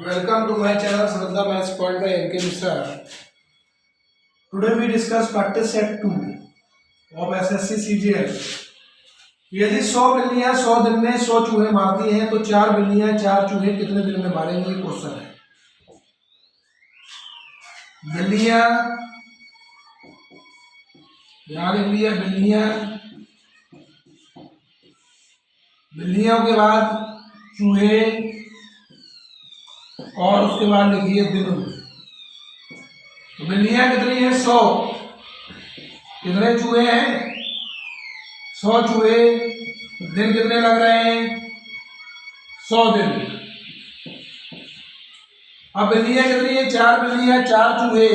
Welcome to my channel Shraddha Maths Point by NK Mishra. Today we discuss practice set 2 of SSC CGL. यदि 100 बिल्लियां 100 दिन में 100 चूहे मारती हैं तो 4 बिल्लियां 4 चूहे कितने दिन में मारेंगी? क्वेश्चन है। बिल्लियां यहाँ लिख लिया, बिल्लियों के बाद चूहे और उसके बाद लिखिए दिन। तो बिल्लियां कितनी है? 100। कितने चूहे हैं? 100 चूहे। दिन कितने लग रहे हैं? 100 दिन। अब बिल्लियां कितनी है? 4 बिल्लियां 4 चूहे।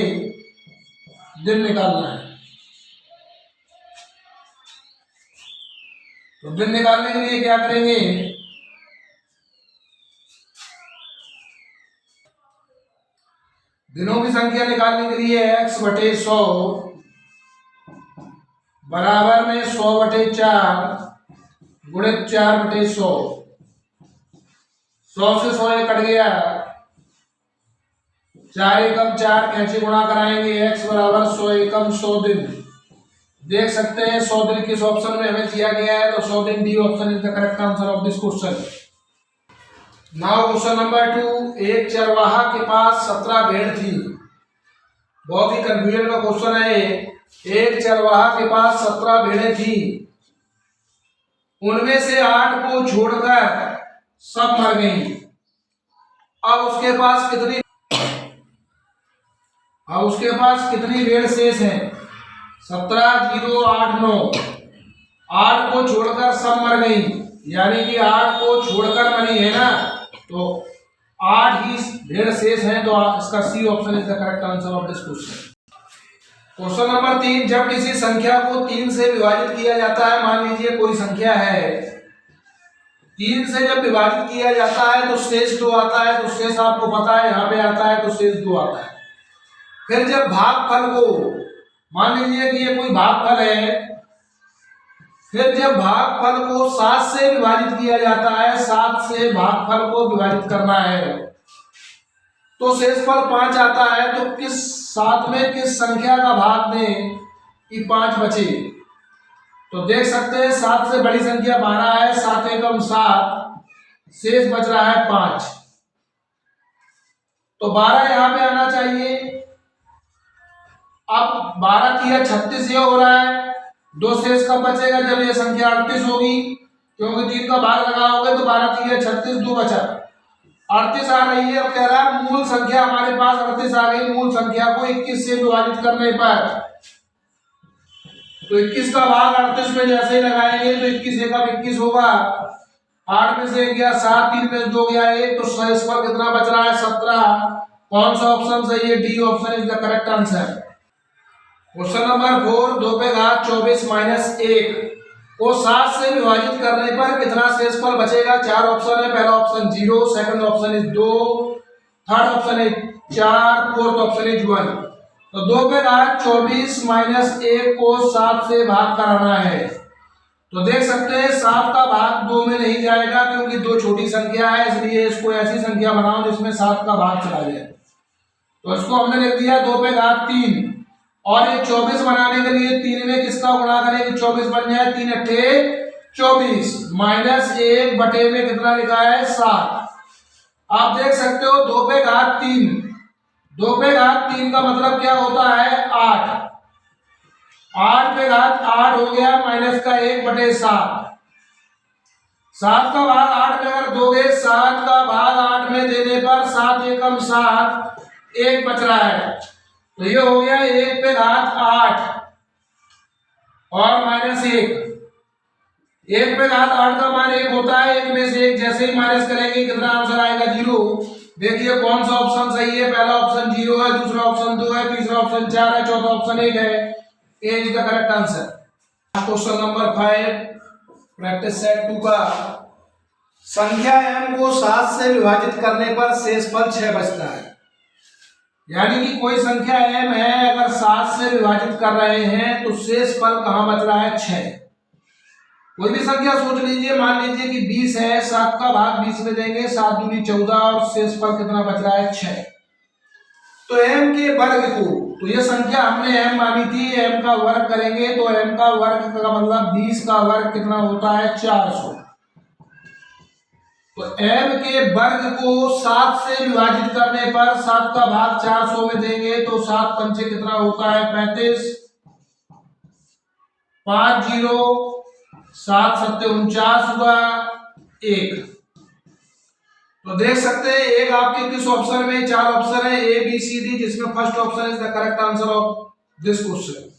दिन निकालना है। तो दिन निकालने के लिए क्या करेंगे? दिनों की संख्या निकालने के लिए x/100 बराबर में 100/4 गुणित 4/100। 100 से 100 कट गया, 4 एकम 4 कैसे गुणा कराएंगे? x बराबर 100 एकम 100 दिन। देख सकते हैं 100 दिन किस ऑप्शन में हमें दिया गया है, तो 100 दिन D option is the correct answer of this question. Now question number 2। एक चरवाहा के पास 17 भेड़ थी। बहुत ही कंफ्यूजन का क्वेश्चन है। एक चरवाहा के पास 17 भेड़ें थी, उनमें से 8 को छोड़कर सब मर गईं। अब उसके पास कितनी भेड़ शेष हैं? 17 0 8 9। 8 को छोड़कर सब मर गई, यानी कि 8 को छोड़कर मरी है ना, तो 8 ही भेड़ शेष हैं। तो इसका C option is the correct answer of this question. Question number 3। जब किसी संख्या को 3 से विभाजित किया जाता है, मान लीजिए कोई संख्या है, 3 से जब विभाजित किया जाता है तो शेष 2 आता है। तो शेष आपको पता है यहाँ पे आता है, तो शेष 2 आता है। फिर जब भागफल को, मान लीजिए कि ये कोई भागफल है, फिर जब भागफल को 7 से विभाजित किया जाता है, 7 से भागफल को विभाजित करना है, तो शेषफल 5 आता है। तो किस 7 में किस संख्या का भाग दें कि 5 बचे? तो देख सकते हैं 7 से बड़ी संख्या 12 है, 7 एकम 7, शेष बच रहा है 5। तो 12 यहां पे आना चाहिए। अब 12 की 36 ये हो रहा है। 2 शेष कब बचेगा? जब ये संख्या 38 होगी, क्योंकि 3 का भाग लगाओगे तो 12 की 36, 2 बचा, 38 आ रही है। अब कह रहा है मूल संख्या हमारे पास 38 आ गई। मूल संख्या को 21 से विभाजित करने पर, तो 21 का भाग 38 में जैसे ही लगाएंगे तो 21 एकम 21 होगा। 8 में से गया 7, 3 में 2 गया 1, तो शेषफल कितना बच रहा है? 17। कौन सा ऑप्शन सही है? D option is the correct answer. Question number 4। 2 पे घात 24 माइनस 1 को 7 से विभाजित करने पर कितना शेषफल बचेगा? 4 ऑप्शन है। पहला option 0, second option is 2, third option is 4, fourth option is 1। तो 2 पे घात 24 माइनस 1 को 7 से भाग कराना है। तो देख सकते हैं 7 का भाग 2 में नहीं जाएगा, क्योंकि 2 छोटी संख्या है, इसलिए इसको ऐसी संख्या बनाओ जिसमें 7 का भाग चला जाए। तो इसको हमने लिख दिया 2 पे घात 3, और ये 24 बनाने के लिए 3 में किसका गुणा करेंगे? 24 बन जाए, 3 अट्ठे 24 माइनस 1 बटे में कितना लिखा है? 7। आप देख सकते हो 2 पे घात 3, 2 पे घात 3 का मतलब क्या होता है? 8। 8 पे घात 8 हो गया माइनस का 1 बटे 7। 7 का भाग 8 में अगर दोगे, 7 का भाग 8 में देने पर 7 एकम 7, 1 बच रहा है। तो ये हो गया 1 पे घात 8 और माइनस 1। 1 पे घात 8 का मान 1 होता है। 1 में से 1 जैसे ही माइनस करेंगे कितना आंसर आएगा? 0। देखिए कौन सा ऑप्शन सही है? पहला ऑप्शन 0 है, दूसरा ऑप्शन 2 है, तीसरा ऑप्शन 4 है, चौथा ऑप्शन 1 है। A is the correct answer. Question number 5 practice set 2 का। संख्या m को 7 से विभाजित करने पर शेषफल 6 बचता है। यानी कि कोई संख्या m है, अगर 7 से विभाजित कर रहे हैं तो शेषफल कहां बच रहा है? 6। कोई भी संख्या सोच लीजिए, मान लीजिए कि 20 है, 7 का भाग 20 में देंगे, 7 दूनी 14 और शेषफल कितना बच रहा है 6। तो m के वर्ग को, तो ये संख्या हमने m मानी थी, m का वर्ग करेंगे तो m का वर्ग का मतलब 20 का वर्ग कितना होता है 400। तो m के वर्ग को 7 से विभाजित करने पर 7 का भाग 400 में देंगे तो 7 पंचे कितना होता है 35, 5 0 7 सत्ते 49 हुआ 1। तो देख सकते हैं एक आपके किस ऑप्शन में 4 ऑप्शन है A B C D, जिसमें first option is the correct answer of this question.